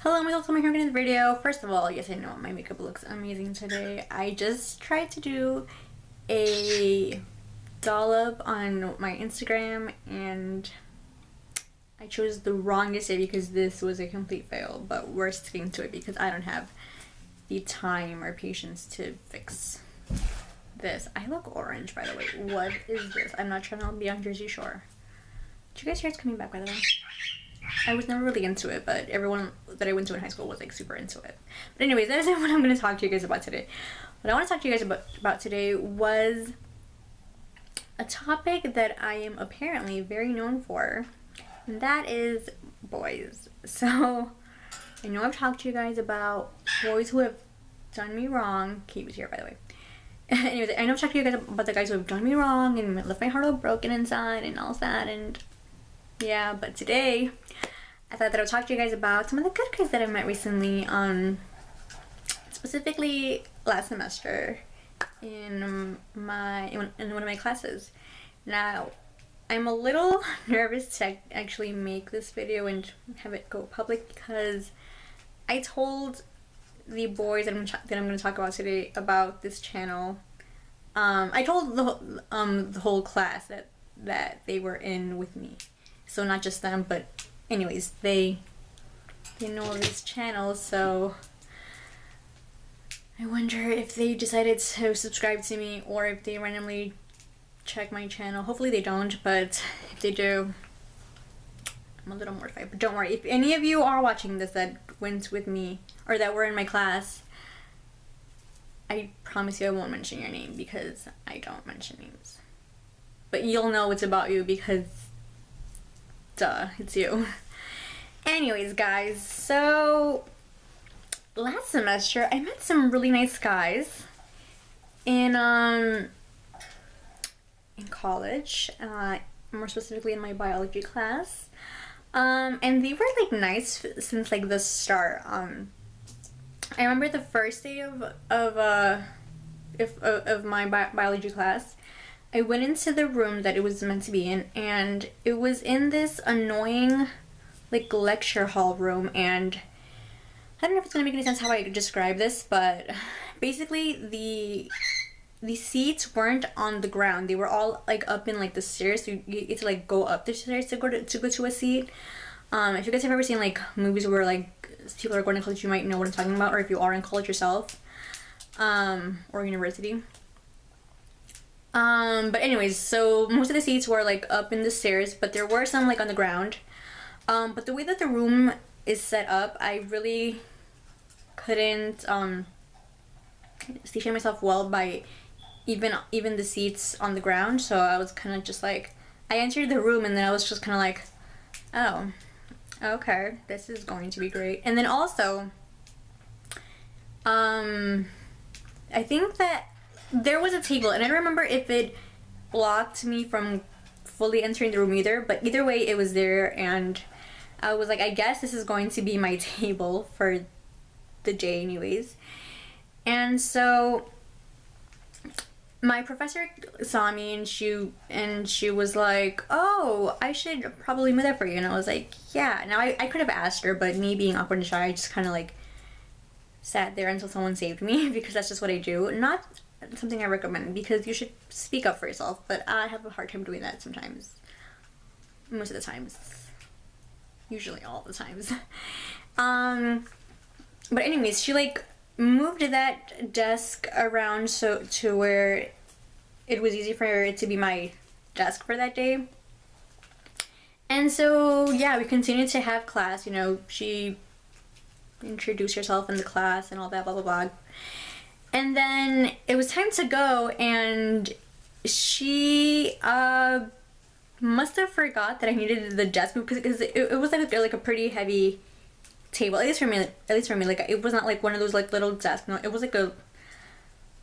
Hello, welcome here in the video. First of all, yes, I know my makeup looks amazing today. I just tried to do a dollop on my Instagram and I chose the wrongest day because this was a complete fail, but we're sticking to it because I don't have the time or patience to fix this. I look orange, by the way. What is this? I'm not trying to be on Jersey Shore. Did you guys hear it's coming back, by the way? I was never really into it, but everyone that I went to in high school was like super into it. But anyways, that isn't what I'm going to talk to you guys about today. What I want to talk to you guys about today was a topic that I am apparently very known for, and that is boys. So I know I've talked to you guys about boys who have done me wrong. Kate was here, by the way. Anyways, I know I've talked to you guys about the guys who have done me wrong and left my heart all broken inside and all that, and yeah, but today I thought that I would talk to you guys about some of the good guys that I met recently, specifically last semester in one of my classes. Now, I'm a little nervous to actually make this video and have it go public because I told the boys that I'm going to talk about today about this channel. I told the whole class that they were in with me. So not just them, but anyways, they know this channel, so I wonder if they decided to subscribe to me or if they randomly check my channel. Hopefully they don't, but if they do, I'm a little mortified. But don't worry, if any of you are watching this that went with me or that were in my class, I promise you I won't mention your name because I don't mention names. But you'll know it's about you because duh, it's you. Anyways, guys, so last semester I met some really nice guys in college, more specifically in my biology class, and they were like nice since like the start. I remember the first day of my biology class, I went into the room that it was meant to be in, and it was in this annoying like lecture hall room, and I don't know if it's gonna make any sense how I describe this, but basically the seats weren't on the ground. They were all like up in like the stairs, so you get to like go up the stairs to go to a seat. If you guys have ever seen like movies where like people are going to college, you might know what I'm talking about, or if you are in college yourself, or university. But anyways, so most of the seats were like up in the stairs, but there were some like on the ground. But the way that the room is set up, I really couldn't station myself well by even the seats on the ground. So I was kind of just like, I entered the room and then I was just kind of like, oh, okay, this is going to be great. And then also, I think that there was a table, and I don't remember if it blocked me from fully entering the room either, but either way it was there, and I was like, I guess this is going to be my table for the day anyways. And so my professor saw me and she was like, oh, I should probably move that for you. And I was like, yeah. Now I could have asked her, but me being awkward and shy, I just kind of like sat there until someone saved me because that's just what I do. Not something I recommend because you should speak up for yourself, but I have a hard time doing that sometimes. Most of the times. Usually all the times. But anyways, she like moved that desk around so to where it was easy for it to be my desk for that day. And so yeah, we continued to have class, you know, she introduced herself in the class and all that, blah blah blah. And then it was time to go, and she must have forgot that I needed the desk because it was like a pretty heavy table, at least for me. Like it was not like one of those like little desks. No, it was like I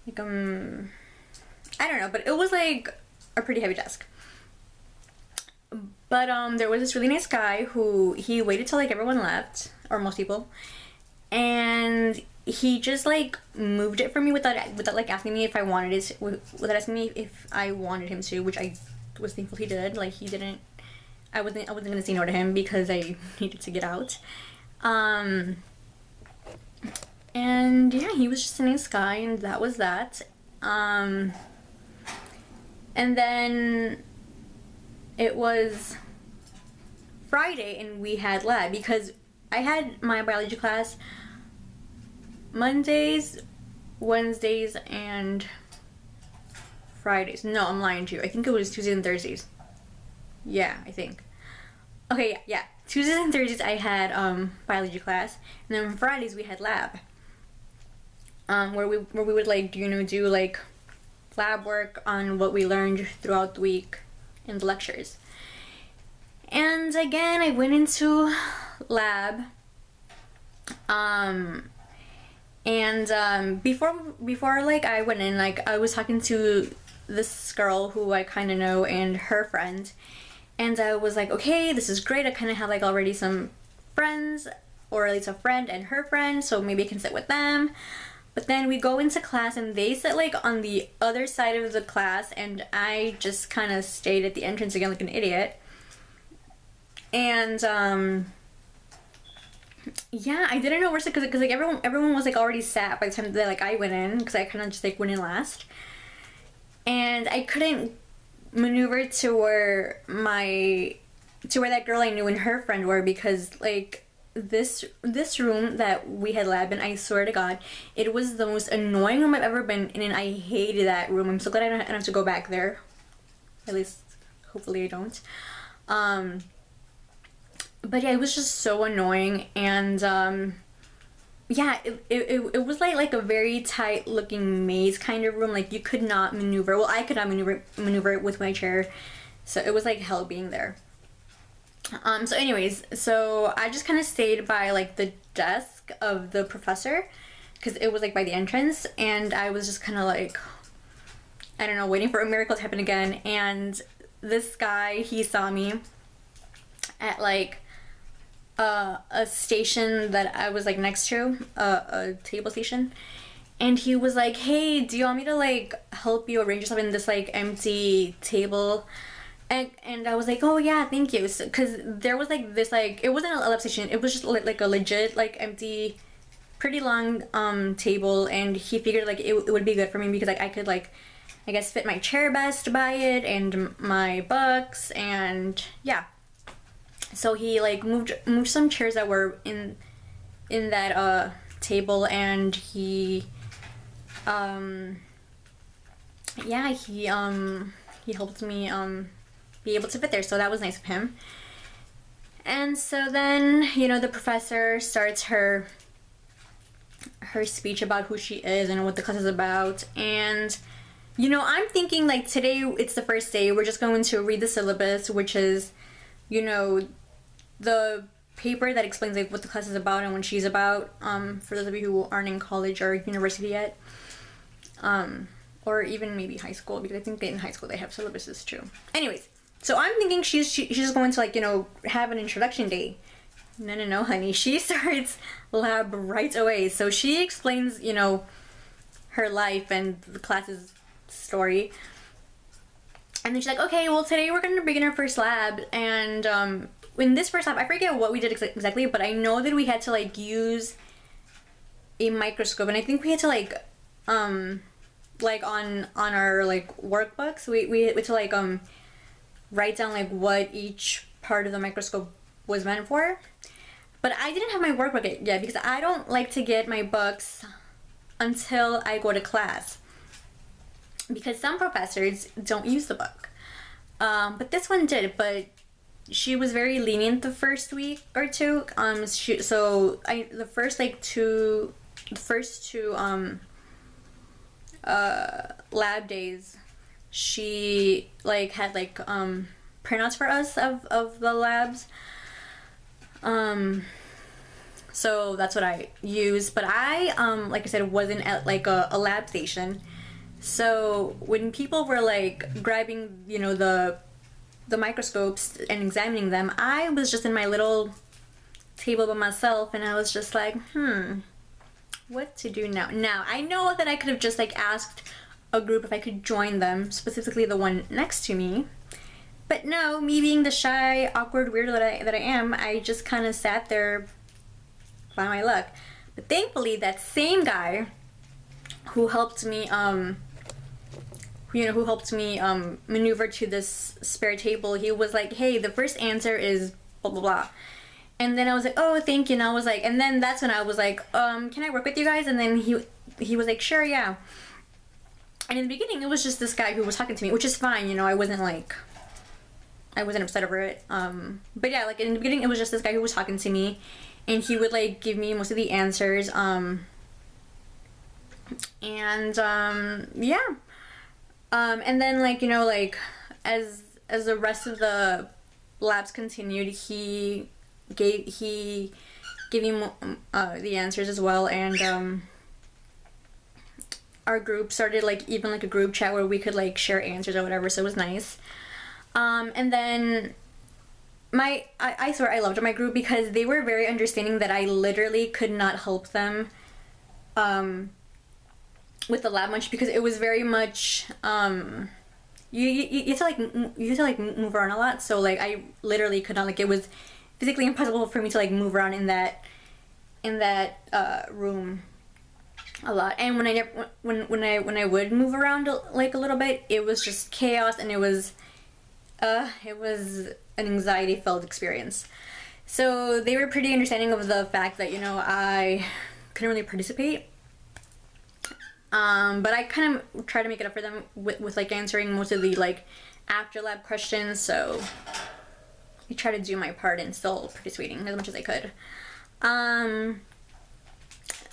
don't know, but it was like a pretty heavy desk. But there was this really nice guy who he waited till like everyone left, or most people, and he just like moved it for me without like asking me if I wanted it, without asking me if I wanted him to, which I was thankful he did. Like he didn't, I wasn't gonna say no to him because I needed to get out. Um, and yeah, he was just a nice guy, and that was that. And then it was Friday, and we had lab because I had my biology class Mondays, Wednesdays, and Fridays. No, I'm lying to you. I think it was Tuesdays and Thursdays. Yeah, I think. Okay, yeah. Tuesdays and Thursdays I had biology class, and then Fridays we had lab. Where we would like do like lab work on what we learned throughout the week in the lectures. And again, I went into lab. Before like I went in, like I was talking to this girl who I kind of know and her friend, and I was like, okay, this is great. I kind of have like already some friends, or at least a friend and her friend, so maybe I can sit with them. But then we go into class and they sit like on the other side of the class, and I just kind of stayed at the entrance again like an idiot. And yeah, I didn't know where to, because like everyone was like already sat by the time that like I went in, because I kind of just like went in last, and I couldn't maneuver to where that girl I knew and her friend were, because like this room that we had lab in, I swear to God, it was the most annoying room I've ever been in, and I hated that room. I'm so glad I don't have to go back there. At least, hopefully I don't. But yeah, it was just so annoying, and yeah, it was like a very tight looking maze kind of room. Like you could not maneuver. Well, I could not maneuver it with my chair, so it was like hell being there. So anyways, so I just kind of stayed by like the desk of the professor, because it was like by the entrance, and I was just kind of like, I don't know, waiting for a miracle to happen again. And this guy, he saw me at like a station that I was like next to, a table station, and he was like, hey, do you want me to like help you arrange yourself in this like empty table? And I was like, oh yeah, thank you. Because there was like this, like, it wasn't a lab station, it was just like a legit like empty, pretty long table, and he figured like it would be good for me because like I could like, I guess, fit my chair best by it and my books, and yeah. So he like moved some chairs that were in that table, and he yeah, he helped me be able to fit there, so that was nice of him. And so then, you know, the professor starts her speech about who she is and what the class is about. And you know, I'm thinking like today it's the first day, we're just going to read the syllabus, which is, you know, the paper that explains like what the class is about and what she's about, for those of you who aren't in college or university yet, or even maybe high school, because I think in high school they have syllabuses too. Anyways, so I'm thinking she's just going to like, you know, have an introduction day. No, honey, she starts lab right away. So she explains, you know, her life and the class's story. And then she's like, okay, well today we're going to begin our first lab, and in this first lab, I forget what we did exactly, but I know that we had to like use a microscope, and I think we had to like on our like workbooks, we had to like write down like what each part of the microscope was meant for. But I didn't have my workbook yet because I don't like to get my books until I go to class, because some professors don't use the book, but this one did. But she was very lenient the first week or two. The first two lab days, she like had like printouts for us of the labs. So that's what I used. But I like I said, wasn't at like a lab station. So when people were like grabbing, you know, the microscopes and examining them, I was just in my little table by myself, and I was just like, what to do now? Now, I know that I could have just like asked a group if I could join them, specifically the one next to me. But no, me being the shy, awkward weirdo that I am, I just kind of sat there by my luck. But thankfully, that same guy who helped me, maneuver to this spare table, he was like, hey, the first answer is blah, blah, blah. And then I was like, oh, thank you. And I was like, and then that's when I was like, can I work with you guys? And then he was like, sure, yeah. And in the beginning, it was just this guy who was talking to me, which is fine, you know, I wasn't upset over it. But yeah, like in the beginning, it was just this guy who was talking to me, and he would like give me most of the answers. Yeah. And then like, you know, like as the rest of the labs continued, he gave me the answers as well, and our group started like even like a group chat where we could like share answers or whatever, so it was nice. And then I swear I loved my group because they were very understanding that I literally could not help them with the lab much, because it was very much you have to like move around a lot, so like I literally could not, like it was physically impossible for me to like move around in that room a lot. And when I would move around like a little bit, it was just chaos, and it was an anxiety filled experience. So they were pretty understanding of the fact that, you know, I couldn't really participate, but I kind of tried to make it up for them with like answering most of the like after lab questions, so I tried to do my part and still participating as much as I could.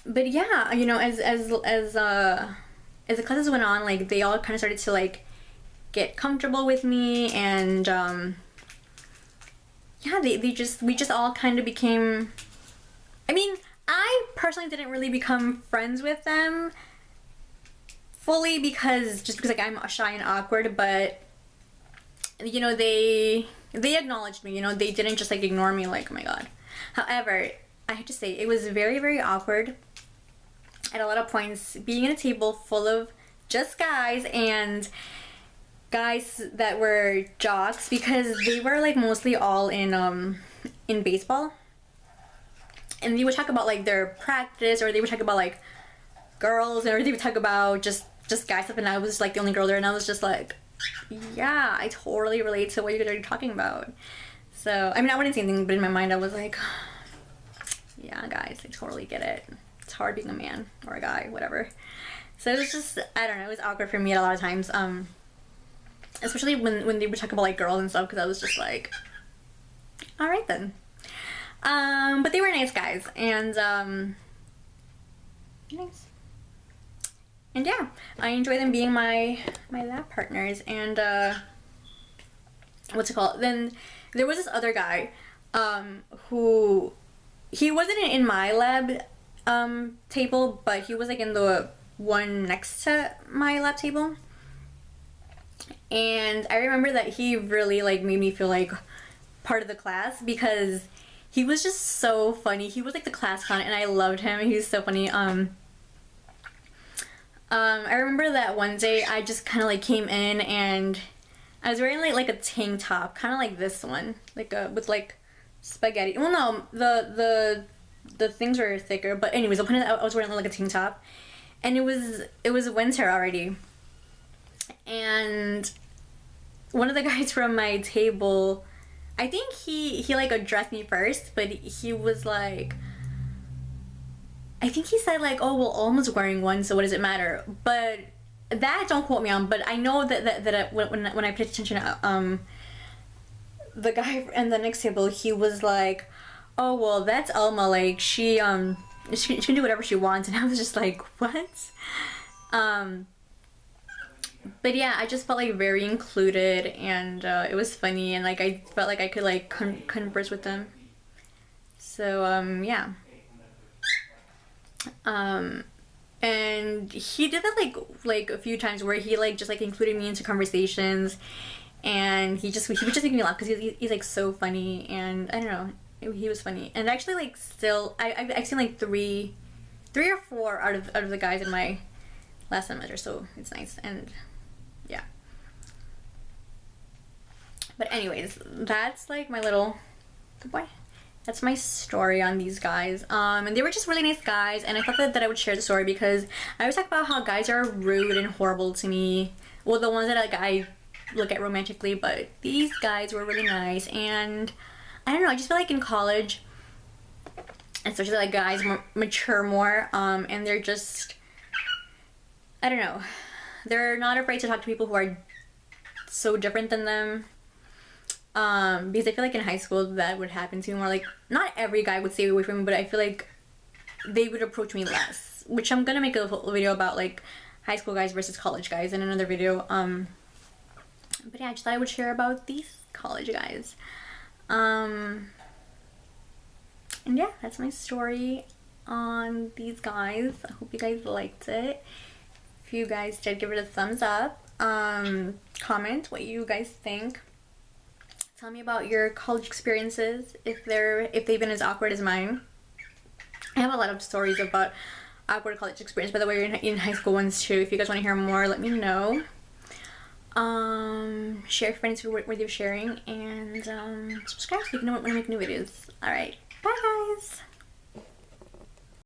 But yeah, you know, as the classes went on, like they all kind of started to like get comfortable with me, and yeah, we just all kind of became, I mean, I personally didn't really become friends with them fully because like I'm shy and awkward, but you know, they acknowledged me, you know, they didn't just like ignore me like, oh my god. However, I have to say, it was very, very awkward at a lot of points being in a table full of just guys, and guys that were jocks, because they were like mostly all in baseball, and they would talk about like their practice, or they would talk about like girls, or they would talk about just guy stuff, and I was like the only girl there, and I was just like, yeah, I totally relate to what you guys are talking about. So I mean, I wouldn't say anything, but in my mind I was like, yeah guys, I totally get it. It's hard being a man or a guy, whatever. So it was just, I don't know, it was awkward for me at a lot of times, especially when they would talk about like girls and stuff, because I was just like, all right then. But they were nice guys, and nice. And yeah, I enjoy them being my lab partners. And what's it called? Then there was this other guy who, he wasn't in my lab table, but he was like in the one next to my lab table. And I remember that he really like made me feel like part of the class, because he was just so funny. He was like the class clown, and I loved him. He was so funny. I remember that one day I just kind of like came in, and I was wearing like a tank top, kind of like this one, like with like spaghetti. Well, no, the things were thicker, but anyways, the point is I was wearing like a tank top, and it was winter already, and one of the guys from my table, I think he like addressed me first, but he was like, I think he said like, oh well, Alma's wearing one, so what does it matter? But that, don't quote me on, but I know that when I paid attention, the guy in the next table, he was like, oh well, that's Alma, like she can do whatever she wants, and I was just like, what? But yeah, I just felt like very included, and it was funny, and like I felt like I could like converse with them. So yeah. And he did that like a few times where he like just like included me into conversations, and he would just make me laugh because he's like so funny, and I don't know, he was funny. And actually like still I've seen like three or four out of the guys in my last semester, so it's nice. And yeah, but anyways, that's like my little, good boy, that's my story on these guys. And they were just really nice guys, and I thought that I would share the story because I always talk about how guys are rude and horrible to me. Well, the ones that like I look at romantically, but these guys were really nice. And I don't know, I just feel like in college, especially like guys mature more, and they're just, I don't know, they're not afraid to talk to people who are so different than them. Because I feel like in high school that would happen to me more. Like, not every guy would stay away from me, but I feel like they would approach me less, which I'm gonna make a whole video about, like high school guys versus college guys in another video. But yeah, I just thought I would share about these college guys. And yeah, that's my story on these guys. I hope you guys liked it. If you guys did, give it a thumbs up. Comment what you guys think. Tell me about your college experiences, if they've been as awkward as mine. I have a lot of stories about awkward college experience, by the way, in high school ones too. If you guys want to hear more, let me know. Share your friends with you sharing, and subscribe so you can know when I make new videos. Alright, bye guys!